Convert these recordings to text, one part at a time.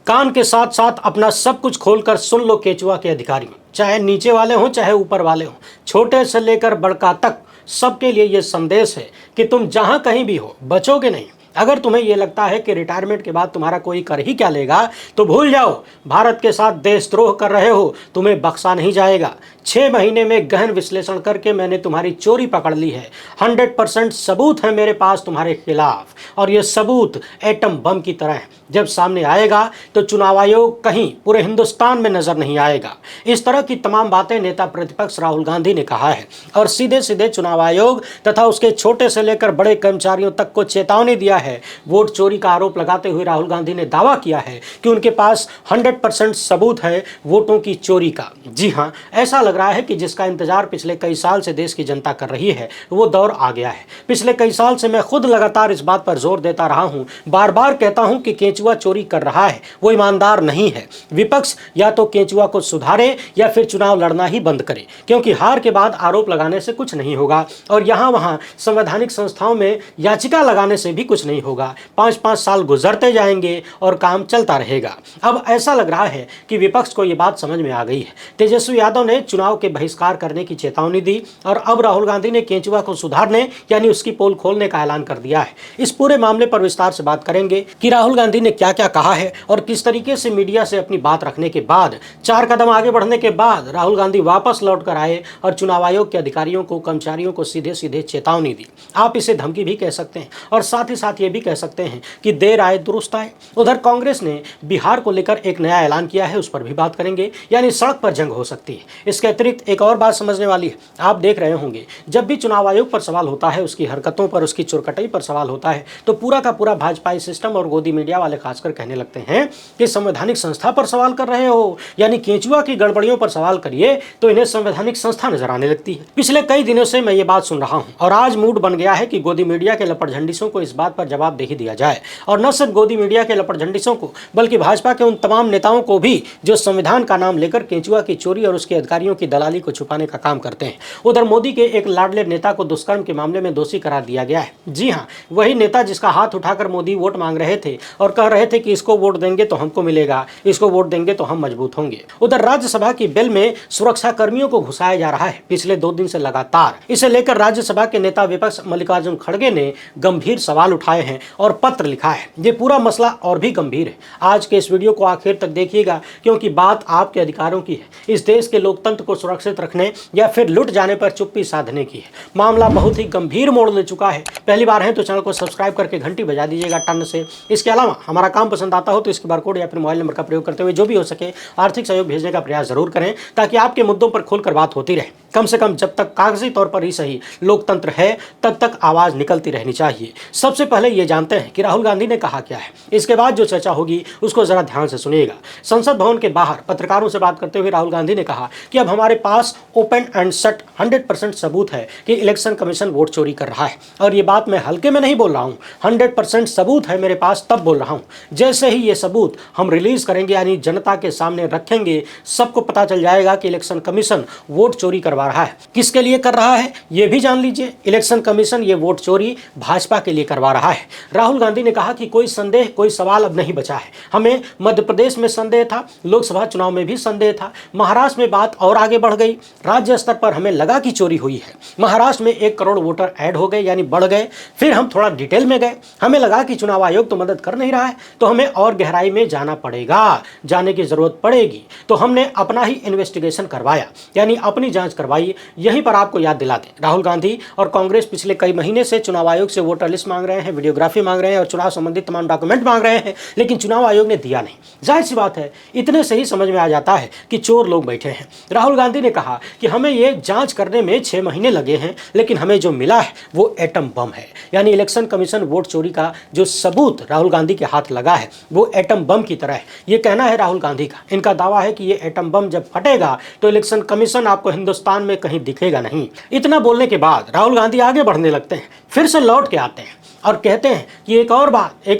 कान के साथ साथ अपना सब कुछ खोलकर सुन लो केचुआ के अधिकारी, चाहे नीचे वाले हों चाहे ऊपर वाले हों, छोटे से लेकर बड़का तक सबके लिए ये संदेश है कि तुम जहां कहीं भी हो बचोगे नहीं। अगर तुम्हें यह लगता है कि रिटायरमेंट के बाद तुम्हारा कोई कर ही क्या लेगा तो भूल जाओ, भारत के साथ देशद्रोह कर रहे हो, तुम्हें बख्शा नहीं जाएगा। 6 महीने में गहन विश्लेषण करके मैंने तुम्हारी चोरी पकड़ ली है। 100% सबूत है मेरे पास तुम्हारे खिलाफ, और यह सबूत एटम बम की तरह है। जब सामने आएगा तो चुनाव आयोग कहीं पूरे हिंदुस्तान में नजर नहीं आएगा। इस तरह की तमाम बातें नेता प्रतिपक्ष राहुल गांधी ने कहा है और सीधे सीधे चुनाव आयोग तथा उसके छोटे से लेकर बड़े कर्मचारियों तक को चेतावनी दिया है। वोट चोरी का आरोप लगाते हुए राहुल गांधी ने दावा किया है कि उनके पास 100% सबूत है वोटों की चोरी का। जी हां, ऐसा लग रहा है कि जिसका इंतजार पिछले कई साल से देश की जनता कर रही है वो दौर आ गया है। पिछले कई साल से मैं खुद लगातार इस बात पर जोर देता रहा हूं, बार बार कहता हूं कि केंचुआ चोरी कर रहा है, वो ईमानदार नहीं है। विपक्ष या तो केंचुआ को सुधारे या फिर चुनाव लड़ना ही बंद करे, क्योंकि हार के बाद आरोप लगाने से कुछ नहीं होगा और यहां वहां संवैधानिक संस्थाओं में याचिका लगाने से भी कुछ नहीं होगा। 5-5 साल गुजरते जाएंगे और काम चलता रहेगा। अब ऐसा लग रहा है कि विपक्ष को यह बात समझ में आ गई है। तेजस्वी यादव ने चुनाव के बहिष्कार करने की चेतावनी दी और अब राहुल गांधी ने केंचुआ को सुधारने यानी उसकी पोल खोलने का ऐलान कर दिया है। इस पूरे मामले पर विस्तार से बात करेंगे कि राहुल गांधी ने क्या क्या कहा है और किस तरीके से मीडिया से अपनी बात रखने के बाद 4 कदम आगे बढ़ने के बाद राहुल गांधी वापस लौट कर आए और चुनाव आयोग के अधिकारियों को, कर्मचारियों को सीधे सीधे चेतावनी दी। आप इसे धमकी भी कह सकते हैं और साथ ही साथ ये भी कह सकते हैं कि देर आए दुरुस्त आए। उधर कांग्रेस ने बिहार को लेकर एक नया ऐलान किया है, उस पर भी बात करेंगे, यानी सड़क पर जंग हो सकती है। इसके अतिरिक्त एक और बात समझने वाली है। आप देख रहे होंगे जब भी चुनाव आयोग पर सवाल होता है, उसकी हरकतों पर, उसकी चुरकटई पर सवाल होता है तो पूरा का पूरा भाजपाई सिस्टम और गोदी मीडिया वाले खासकर कहने लगते हैं कि संवैधानिक संस्था पर सवाल कर रहे हो, यानी केंचुआ की गड़बड़ियों पर सवाल करिए तो इन्हें संवैधानिक संस्था नजर आने लगती है। पिछले कई दिनों से मैं ये बात सुन रहा हूं और आज मूड बन गया है कि गोदी मीडिया के लपटझंडिसों को इस बात पर जवाब दे ही दिया जाए, और न सिर्फ गोदी मीडिया के लपटझंडिसों को बल्कि भाजपा के उन तमाम नेताओं को भी जो संविधान का नाम लेकर केंचुआ की चोरी और उसके अधिकारियों की दलाली को छुपाने का काम करते हैं। उधर मोदी के एक लाडले नेता को दुष्कर्म के मामले में दोषी करार दिया गया है। जी हां, वही नेता जिसका हाथ उठाकर मोदी वोट मांग रहे थे और कह रहे थे कि इसको वोट देंगे तो हमको मिलेगा, इसको वोट देंगे तो हम मजबूत होंगे। उधर राज्यसभा की बेल में सुरक्षा कर्मियों को घुसाया जा रहा है पिछले 2 दिन से लगातार। इसे लेकर राज्यसभा के नेता विपक्ष मल्लिकार्जुन खड़गे ने गंभीर सवाल उठाए हैं और पत्र लिखा है। ये पूरा मसला और भी गंभीर है। आज के इस वीडियो को आखिर तक देखिएगा, क्योंकि बात आपके अधिकारों की है, इस देश के लोकतंत्र को सुरक्षित रखने या फिर लुट जाने पर चुप्पी साधने की है। मामला बहुत ही गंभीर मोड़ ले चुका है। पहली बार है तो चैनल को सब्सक्राइब करके घंटी बजा दीजिएगा टन से। इसके अलावा हमारा काम पसंद आता हो तो इस QR कोड या फिर मोबाइल नंबर का प्रयोग करते हुए जो भी हो सके आर्थिक सहयोग भेजने का प्रयास जरूर करें, ताकि आपके मुद्दों पर खुलकर बात होती रहे। कम से कम जब तक कागजी तौर पर ही सही लोकतंत्र है तब तक आवाज निकलती रहनी चाहिए। सबसे पहले ये जानते हैं कि राहुल गांधी ने कहा क्या है, इसके बाद जो चर्चा होगी उसको जरा ध्यान से सुनिएगा। संसद भवन के बाहर पत्रकारों से बात करते हुए राहुल गांधी ने कहा कि अब हमारे पास ओपन एंड शट 100% सबूत है कि इलेक्शन कमीशन वोट चोरी कर रहा है, और ये बात मैं हल्के में नहीं बोल रहा हूँ। 100% सबूत है मेरे पास, तब बोल रहा हूँ जैसे ही ये सबूत हम रिलीज करेंगे यानी जनता के सामने रखेंगे, सबको पता चल जाएगा कि इलेक्शन कमीशन वोट चोरी करवा रहा है। किसके लिए कर रहा है ये भी जान लीजिए। इलेक्शन कमीशन ये वोट चोरी भाजपा के लिए करवा रहा है। राहुल गांधी ने कहा कि कोई संदेह, कोई सवाल अब नहीं बचा है। हमें मध्य प्रदेश में संदेह था, लोकसभा चुनाव में भी संदेह था, महाराष्ट्र में बात और आगे बढ़ गई, राज्य स्तर पर हमें लगा कि चोरी हुई है। महाराष्ट्र में 1 करोड़ वोटर ऐड हो गए यानी बढ़ गए। फिर हम थोड़ा डिटेल में गए, हमें लगा कि चुनाव आयोग तो मदद कर नहीं रहा है, तो हमें और गहराई में जाना पड़ेगा, जाने की जरूरत पड़ेगी। तो हमने अपना ही इन्वेस्टिगेशन करवाया यानी अपनी जांच करवाई। यहीं पर आपको याद दिला दें, राहुल गांधी और कांग्रेस पिछले कई महीने से चुनाव आयोग से वोटर लिस्ट मांग रहे हैं, वीडियोग्राफी मांग रहे हैं और चुनाव संबंधित तमाम डॉक्यूमेंट मांग रहे हैं, लेकिन चुनाव आयोग ने दिया नहीं। जाहिर सी बात है, इतने से ही समझ में आ जाता है कि चोर लोग बैठे हैं। राहुल गांधी ने कहा कि हमें ये जांच करने में 6 महीने लगे हैं, लेकिन हमें जो मिला है वो एटम बम है। यानी इलेक्शन कमीशन वोट चोरी का जो सबूत राहुल गांधी के हाथ लगा है वो एटम बम की तरह है। ये कहना है राहुल गांधी का। इनका दावा है कि ये एटम बम जब फटेगा तो इलेक्शन कमीशन आपको हिंदुस्तान में कहीं दिखेगा नहीं। इतना बोलने के बाद राहुल गांधी आगे बढ़ने लगते हैं, फिर से लौट के आते हैं और कहते हैं कि एक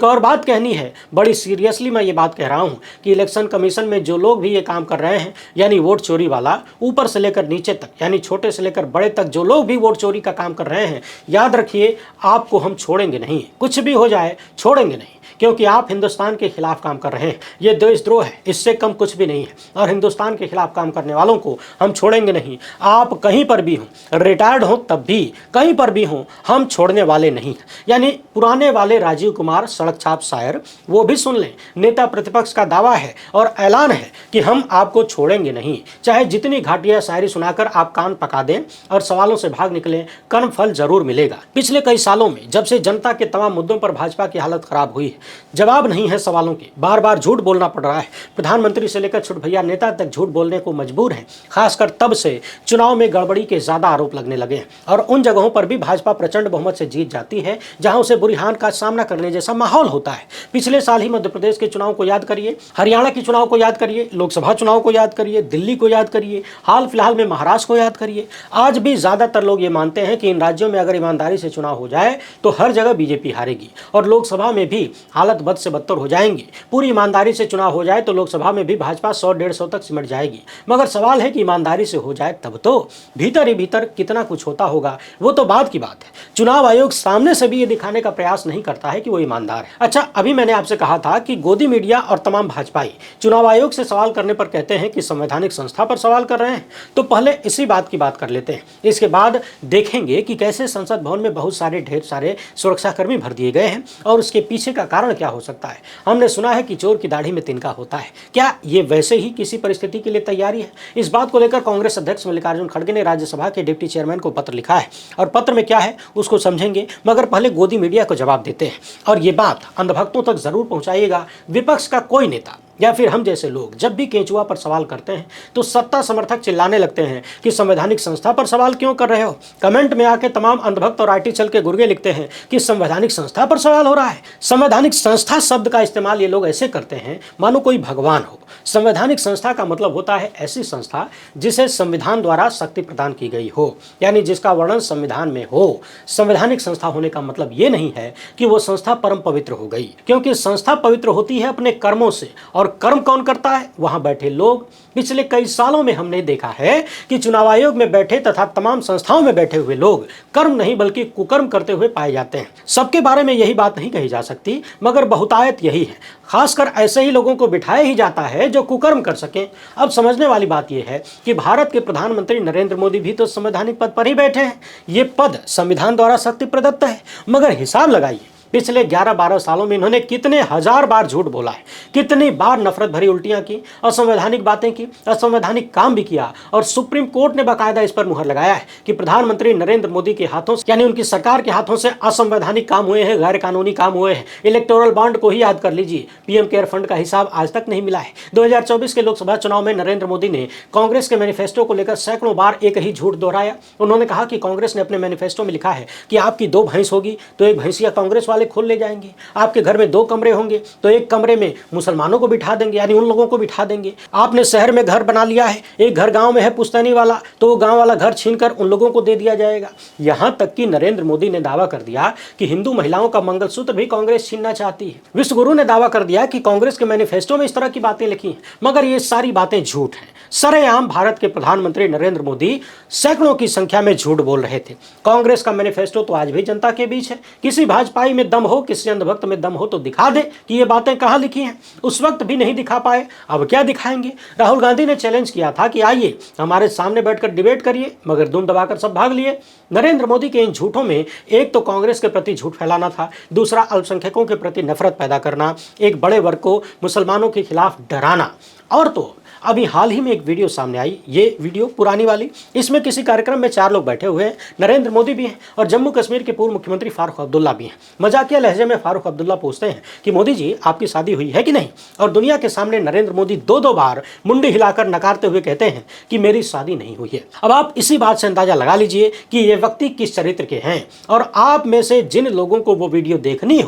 और बात कहनी है। बड़ी सीरियसली मैं ये बात कह रहा हूँ कि इलेक्शन कमीशन में जो लोग भी ये काम कर रहे हैं यानी वोट चोरी वाला, ऊपर से लेकर नीचे तक यानी छोटे से लेकर बड़े तक जो लोग भी वोट चोरी का काम कर रहे हैं, याद रखिए आपको हम छोड़ेंगे नहीं। कुछ भी हो जाए छोड़ेंगे नहीं, क्योंकि आप हिंदुस्तान के खिलाफ काम कर रहे हैं। ये देशद्रोह है, इससे कम कुछ भी नहीं है। और हिंदुस्तान के खिलाफ काम करने वालों को हम छोड़ेंगे नहीं। आप कहीं पर भी हों, रिटायर्ड हों तब भी, कहीं पर भी हों, हम छोड़ने वाले नहीं। यानी पुराने वाले राजीव कुमार सड़क छाप शायर, वो भी सुन लें। नेता प्रतिपक्ष का दावा है और ऐलान है कि हम आपको छोड़ेंगे नहीं। चाहे जितनी घाटिया शायरी सुनाकर आप कान पका दें और सवालों से भाग निकलें, कर्म फल जरूर मिलेगा। पिछले कई सालों में जब से जनता के तमाम मुद्दों पर भाजपा की हालत खराब हुई है, जवाब नहीं है सवालों के, बार बार झूठ बोलना पड़ रहा है। प्रधानमंत्री से लेकर छुट भैया नेता तक झूठ बोलने को मजबूर हैं। खासकर तब से चुनाव में गड़बड़ी के ज्यादा आरोप लगने लगे हैं और उन जगहों पर भी भाजपा प्रचंड बहुमत से जीत जाती है जहां उसे बुरी हार का सामना करने जैसा माहौल होता है। पिछले साल ही मध्य प्रदेश के चुनाव को याद करिए, हरियाणा के चुनाव को याद करिए, लोकसभा चुनाव को याद करिए, दिल्ली को याद करिए, हाल फिलहाल में महाराष्ट्र को याद करिए। आज भी ज्यादातर लोग ये मानते हैं कि इन राज्यों में अगर ईमानदारी से चुनाव हो जाए तो हर जगह बीजेपी हारेगी और लोकसभा में भी हालत बद से बदतर हो जाएंगी। पूरी ईमानदारी से चुनाव हो जाए तो लोकसभा में भी भाजपा 100-150 तक सिमट जाएगी। मगर सवाल है कि ईमानदारी से हो जाए तब तो भीतर ही भीतर कितना कुछ होता होगा, वो तो बाद की बात है। चुनाव आयोग सामने से भी ये दिखाने का प्रयास नहीं करता है कि वो ईमानदार है। अच्छा, अभी मैंने आपसे कहा था कि गोदी मीडिया और तमाम भाजपाई चुनाव आयोग से सवाल करने पर कहते हैं कि संवैधानिक संस्था पर सवाल कर रहे हैं। तो पहले इसी बात की बात कर लेते हैं, इसके बाद देखेंगे कि कैसे संसद भवन में बहुत सारे ढेर सारे सुरक्षाकर्मी भर दिए गए हैं और उसके पीछे का कारण क्या हो सकता है। हमने सुना है कि चोर की दाढ़ी में तिनका होता है, क्या ये वैसे ही किसी परिस्थिति के लिए तैयारी है? इस बात को लेकर कांग्रेस अध्यक्ष मल्लिकार्जुन खड़गे ने राज्यसभा के डिप्टी चेयरमैन को पत्र लिखा है और पत्र में क्या है उसको समझेंगे, मगर पहले गोदी मीडिया को जवाब देते हैं। और ये बात अंधभक्तों तक जरूर पहुंचाइएगा। विपक्ष का कोई नेता या फिर हम जैसे लोग जब भी केंचुआ पर सवाल करते हैं तो सत्ता समर्थक चिल्लाने लगते हैं कि संवैधानिक संस्था पर सवाल क्यों कर रहे हो। कमेंट में आके तमाम अंधभक्त और आईटी चल के गुर्गे लिखते हैं कि संवैधानिक संस्था पर सवाल हो रहा है। संवैधानिक संस्था शब्द का इस्तेमाल ये लोग ऐसे करते हैं मानो कोई भगवान हो। संवैधानिक संस्था का मतलब होता है ऐसी संस्था जिसे संविधान द्वारा शक्ति प्रदान की गई हो, यानी जिसका वर्णन संविधान में हो। संवैधानिक संस्था होने का मतलब ये नहीं है कि वो संस्था परम पवित्र हो गई, क्योंकि संस्था पवित्र होती है अपने कर्मों से। और कर्म कौन करता है? वहां बैठे लोग। पिछले कई सालों में हमने देखा है कि चुनाव आयोग में बैठे तथा तमाम संस्थाओं में बैठे हुए लोग कर्म नहीं बल्कि कुकर्म करते हुए पाए जाते हैं। सबके बारे में यही बात नहीं कही जा सकती, मगर बहुतायत यही है। खासकर ऐसे ही लोगों को बिठाया ही जाता है जो कुकर्म कर सकें। अब समझने वाली बात यह है कि भारत के प्रधानमंत्री नरेंद्र मोदी भी तो संवैधानिक पद पर ही बैठे हैं। ये पद संविधान द्वारा शक्ति प्रदत्त है, मगर हिसाब लगाइए पिछले 11-12 सालों में इन्होंने कितने हजार बार झूठ बोला है, कितनी बार नफरत भरी उल्टियां की, असंवैधानिक बातें की, असंवैधानिक काम भी किया। और सुप्रीम कोर्ट ने बाकायदा इस पर मुहर लगाया है कि प्रधानमंत्री नरेंद्र मोदी के हाथों से, यानी उनकी सरकार के हाथों से असंवैधानिक काम हुए हैं, गैर कानूनी काम हुए हैं। इलेक्टोरल बॉन्ड को ही याद कर लीजिए, पीएम केयर फंड का हिसाब आज तक नहीं मिला है। 2024 के लोकसभा चुनाव में नरेंद्र मोदी ने कांग्रेस के मैनिफेस्टो को लेकर सैकड़ों बार एक ही झूठ दोहराया। उन्होंने कहा कि कांग्रेस ने अपने मैनिफेस्टो में लिखा है कि आपकी 2 भैंस होगी तो एक भैंसिया कांग्रेस वाले खोल ले जाएंगे, आपके घर में 2 कमरे होंगे तो एक कमरे में मुसलमानों को बिठा देंगे, यानी उन लोगों को बिठा देंगे। आपने शहर में घर बना लिया है, एक घर गांव में है पुश्तैनी वाला, तो वो गांव वाला घर छीनकर उन लोगों को दे दिया जाएगा। यहां तक कि नरेंद्र मोदी ने दावा कर दिया कि हिंदू महिलाओं का मंगलसूत्र भी कांग्रेस छीनना चाहती है। विश्वगुरु ने दावा कर दिया कि कांग्रेस के मैनिफेस्टो में इस तरह की बातें लिखी हैं, मगर ये सारी बातें झूठ हैं। सरेआम भारत के प्रधानमंत्री नरेंद्र मोदी सैकड़ों की संख्या में झूठ बोल रहे थे। कांग्रेस का मैनिफेस्टो तो आज भी जनता के बीच है। किसी भाजपाई में दम हो, किसी अंधभक्त में दम हो तो दिखा दे कि ये बातें कहां लिखी हैं। उस वक्त भी नहीं दिखा पाए, अब क्या दिखाएंगे? राहुल गांधी ने चैलेंज किया था कि आइए हमारे सामने बैठकर डिबेट करिए, मगर दुम दबाकर सब भाग लिए। नरेंद्र मोदी के इन झूठों में एक तो कांग्रेस के प्रति झूठ फैलाना था, दूसरा अल्पसंख्यकों के प्रति नफरत पैदा करना, एक बड़े वर्ग को मुसलमानों के खिलाफ डराना। और तो अभी हाल ही में एक वीडियो सामने आई, ये वीडियो पुरानी वाली, इसमें किसी कार्यक्रम में 4 लोग बैठे हुए हैं, नरेंद्र मोदी भी हैं और जम्मू कश्मीर के पूर्व मुख्यमंत्री फारूक अब्दुल्ला भी हैं। मजाकिया लहजे में फारूक अब्दुल्ला पूछते हैं कि मोदी जी आपकी शादी हुई है कि नहीं, और दुनिया के सामने नरेंद्र मोदी 2-2 बार मुंडी हिलाकर नकारते हुए कहते हैं कि मेरी शादी नहीं हुई है। अब आप इसी बात से अंदाजा लगा लीजिए कि ये व्यक्ति किस चरित्र के हैं। और आप में से जिन लोगों को वो वीडियो देखनी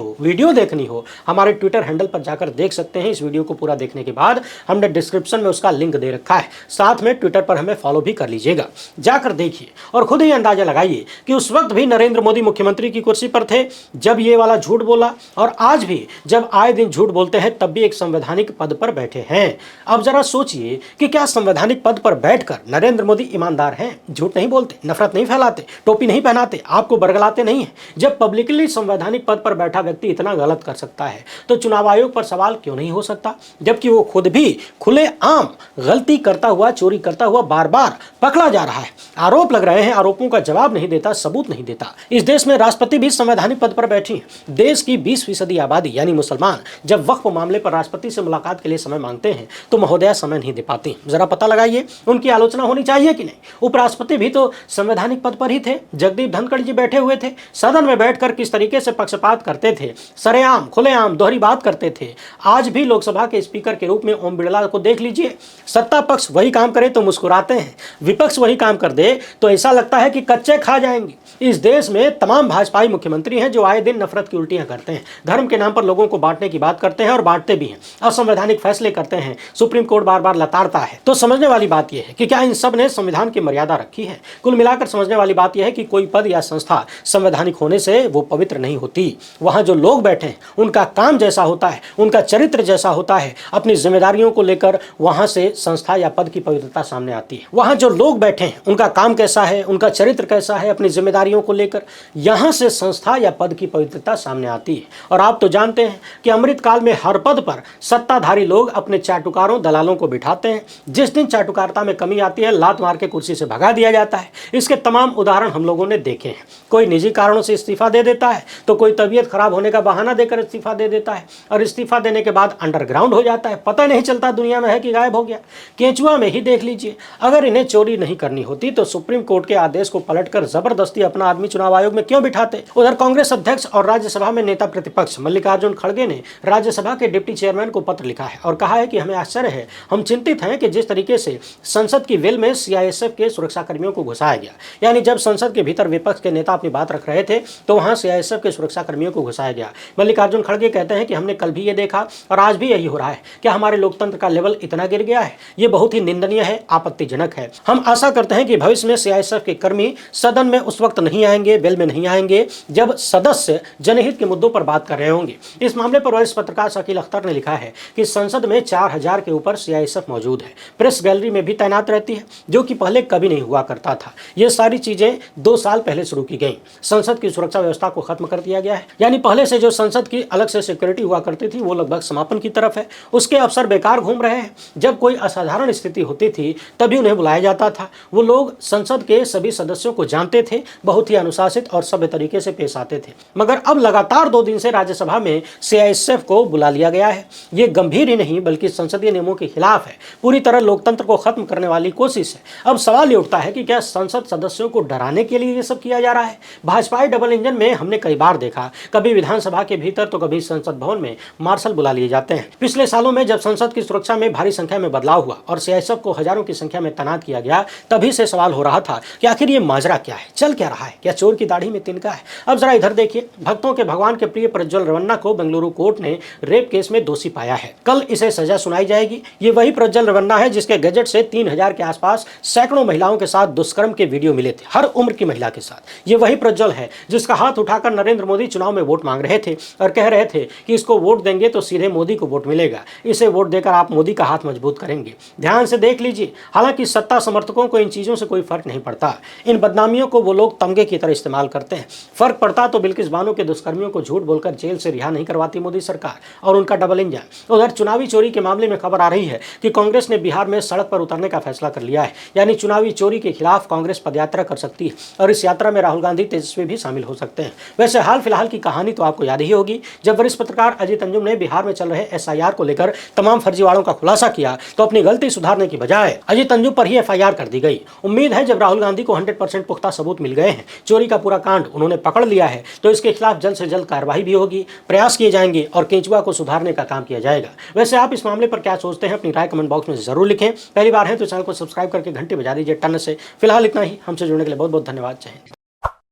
हो, हमारे ट्विटर हैंडल पर जाकर देख सकते हैं। इस वीडियो को पूरा देखने के बाद हमने डिस्क्रिप्शन में उसका लिंक दे रखा है। साथ में ट्विटर पर हमें फॉलो भी कर लीजिएगा, जाकर देखिए और खुद ही अंदाजा लगाइए कि उस वक्त भी नरेंद्र मोदी मुख्यमंत्री की कुर्सी पर थे जब ये वाला झूठ बोला, और आज भी जब आए दिन झूठ बोलते हैं तब भी एक संवैधानिक पद पर बैठे हैं। अब जरा सोचिए कि क्या संवैधानिक पद पर बैठकर नरेंद्र मोदी ईमानदार हैं, झूठ नहीं बोलते, नफरत नहीं फैलाते, टोपी नहीं पहनाते, आपको बरगलाते नहीं है। जब पब्लिकली संवैधानिक पद पर बैठा व्यक्ति इतना गलत कर सकता है तो चुनाव आयोग पर सवाल क्यों नहीं हो सकता, जबकि वो खुद भी खुलेआम गलती करता हुआ, चोरी करता हुआ बार बार पकड़ा जा रहा है। आरोप लग रहे हैं, आरोपों का जवाब नहीं देता, सबूत नहीं देता। इस देश में राष्ट्रपति भी संवैधानिक पद पर बैठी हैं। देश की 20% आबादी यानी मुसलमान जब वक्फ मामले पर राष्ट्रपति से मुलाकात के लिए समय मांगते हैं तो महोदया समय नहीं दे पाती। जरा पता लगाइए, उनकी आलोचना होनी चाहिए कि नहीं। उपराष्ट्रपति भी तो संवैधानिक पद पर ही थे। जगदीप धनखड़ जी बैठे हुए थे, सदन में बैठकर किस तरीके से पक्षपात करते थे, सरेआम खुलेआम दोहरी बात करते थे। आज भी लोकसभा के स्पीकर के रूप में ओम बिरला को देख लीजिए, सत्ता पक्ष वही काम करे तो मुस्कुराते हैं, विपक्ष वही काम कर दे तो ऐसा लगता है कि कच्चे खा जाएंगे। इस देश में तमाम भाजपाई मुख्यमंत्री हैं जो आए दिन नफरत की उल्टियां करते हैं, धर्म के नाम पर लोगों को बांटने की बात करते हैं और बांटते भी हैं, असंवैधानिक फैसले करते हैं, सुप्रीम कोर्ट बार बार लताड़ता है। तो समझने वाली बात यह है कि क्या इन सब ने संविधान की मर्यादा रखी है। कुल मिलाकर समझने वाली बात यह है कि कोई पद या संस्था संवैधानिक होने से वो पवित्र नहीं होती। वहां जो लोग बैठे हैं उनका काम जैसा होता है, उनका चरित्र जैसा होता है, अपनी जिम्मेदारियों को लेकर वहां से संस्था या पद की पवित्रता सामने आती है। वहां जो लोग बैठे हैं उनका काम कैसा है, उनका चरित्र कैसा है, अपनी जिम्मेदारियों को लेकर यहां से संस्था या पद की पवित्रता सामने आती है। और आप तो जानते हैं कि अमृतकाल में हर पद पर सत्ताधारी लोग अपने चाटुकारों, दलालों को बिठाते हैं। जिस दिन चाटुकारिता में कमी आती है, लात मार के कुर्सी से भगा दिया जाता है। इसके तमाम उदाहरण हम लोगों ने देखे हैं। कोई निजी कारणों से इस्तीफा दे देता है तो कोई तबीयत खराब होने का बहाना देकर इस्तीफा दे देता है, और इस्तीफा देने के बाद अंडरग्राउंड हो जाता है, पता नहीं चलता दुनिया में है कि गायब हो गया। केंचुआ में ही देख लीजिए, अगर इन्हें चोरी नहीं करनी होती तो सुप्रीम कोर्ट के आदेश को पलटकर जबरदस्ती अपना आदमी चुनाव आयोग में क्यों बिठाते। उधर कांग्रेस अध्यक्ष और राज्यसभा में नेता प्रतिपक्ष मल्लिकार्जुन खड़गे ने राज्यसभा के डिप्टी चेयरमैन को पत्र लिखा है और कहा है कि हमें आश्चर्य है, हम चिंतित हैं कि जिस तरीके से संसद की वेल में सीआईएसएफ के सुरक्षा कर्मियों को घुसाया गया, यानी जब संसद के भीतर विपक्ष के नेता अपनी बात रख रहे थे तो वहां सीआईएसएफ के सुरक्षा कर्मियों को घुसाया गया। मल्लिकार्जुन खड़गे कहते हैं कि हमने कल भी ये देखा और आज भी यही हो रहा है। क्या हमारे लोकतंत्र का लेवल इतना गिर गया है? ये बहुत ही निंदनीय है, आपत्तिजनक है। हम आशा करते हैं कि भविष्य में सीआईएसएफ के कर्मी सदन में उस वक्त नहीं आएंगे, वेल में नहीं आएंगे जब सदस्य जनहित के मुद्दों पर बात कर रहे होंगे। इस मामले पर वरिष्ठ पत्रकार शकील अख्तर ने लिखा है कि संसद में 4000 के ऊपर सीआईएसएफ मौजूद है, प्रेस गैलरी में भी तैनात रहती है, जो कि पहले कभी नहीं हुआ करता था। ये सारी चीजें 2 साल पहले शुरू की गई। संसद की सुरक्षा व्यवस्था को खत्म कर दिया गया है, यानी पहले से जो संसद की अलग से सिक्योरिटी हुआ करती थी वो लगभग समापन की तरफ है। उसके अफसर बेकार घूम रहे हैं। जब कोई असाधारण स्थिति होती थी तभी उन्हें बुलाया जाता था। वो लोग संसद के सभी सदस्यों को जानते थे, बहुत ही अनुशासित और सभ्य तरीके से पेश आते थे। मगर अब लगातार 2 दिन से राज्यसभा में सीआईएसएफ को बुला लिया गया है। ये गंभीर ही नहीं बल्कि संसदीय नियमों के खिलाफ है, पूरी तरह लोकतंत्र को खत्म करने वाली कोशिश है। अब सवाल ये उठता है कि क्या संसद सदस्यों को डराने के लिए ये सब किया जा रहा है? भाजपाई डबल इंजन में हमने कई बार देखा, कभी विधानसभा के भीतर तो कभी संसद भवन में मार्शल बुला लिए जाते हैं। पिछले सालों में जब संसद की सुरक्षा में भारी संख्या में बदलाव हुआ और सीआईएसएफ को हजारों की संख्या में तैनात किया गया, तभी से सवाल हो रहा था कि आखिर ये माजरा क्या है, चल क्या रहा है, क्या चोर की दाढ़ी में तिनका है? अब जरा इधर देखिए, भक्तों के भगवान के प्रिय प्रज्वल रेवन्ना को बेंगलुरु कोर्ट ने रेप केस में दोषी पाया है। कल इसे सजा सुनाई जाएगी। ये वही प्रज्वल रेवन्ना है जिसके गैजेट से 3000 के आसपास सैकड़ों महिलाओं के साथ दुष्कर्म के वीडियो मिले थे, हर उम्र की महिला के साथ। ये वही प्रज्वल है जिसका हाथ उठाकर नरेंद्र मोदी चुनाव में वोट मांग रहे थे और कह रहे थे कि इसको वोट देंगे तो सीधे मोदी को वोट मिलेगा, इसे वोट देकर आप मोदी का हाथ मजबूत करेंगे। ध्यान से देख लीजिए, हालांकि सत्ता समर्थकों को इन चीजों से कोई फर्क नहीं पड़ता। इन बदनामियों को वो लोग तमगे की तरह इस्तेमाल करते हैं। फर्क पड़ता तो बिल्किस बानो के दुष्कर्मियों को झूठ बोलकर जेल से रिहा नहीं करवाती मोदी सरकार और उनका डबल इंजन। उधर चुनावी चोरी के मामले में खबर आ रही है कि कांग्रेस ने बिहार में सड़क पर उतरने का फैसला कर लिया है, यानी चुनावी चोरी के खिलाफ कांग्रेस पदयात्रा कर सकती है और इस यात्रा में राहुल गांधी, तेजस्वी भी शामिल हो सकते हैं। वैसे हाल फिलहाल की कहानी तो आपको याद ही होगी, जब वरिष्ठ पत्रकार अजीत अंजुम ने बिहार में चल रहे एसआईआर को लेकर तमाम फर्जीवाड़ों का खुलासा किया तो अपनी गलती सुधारने की बजाय अजीत अंजुम पर ही एफआईआर कर दी गई। उम्मीद है जब राहुल गांधी को 100% पुख्ता सबूत मिल गए हैं, चोरी का पूरा कांड उन्होंने पकड़ लिया है, तो इसके खिलाफ जल्द से जल्द कार्रवाई भी होगी, प्रयास किए जाएंगे और केंचुआ को सुधारने का काम किया जाएगा। वैसे आप इस मामले पर क्या सोचते हैं, अपनी राय कमेंट बॉक्स में जरूर लिखें। पहली बार है तो चैनल को सब्सक्राइब करके घंटी बजा दीजिए टन से। फिलहाल इतना ही, हमसे जुड़ने के लिए बहुत बहुत धन्यवाद। जय हिंद।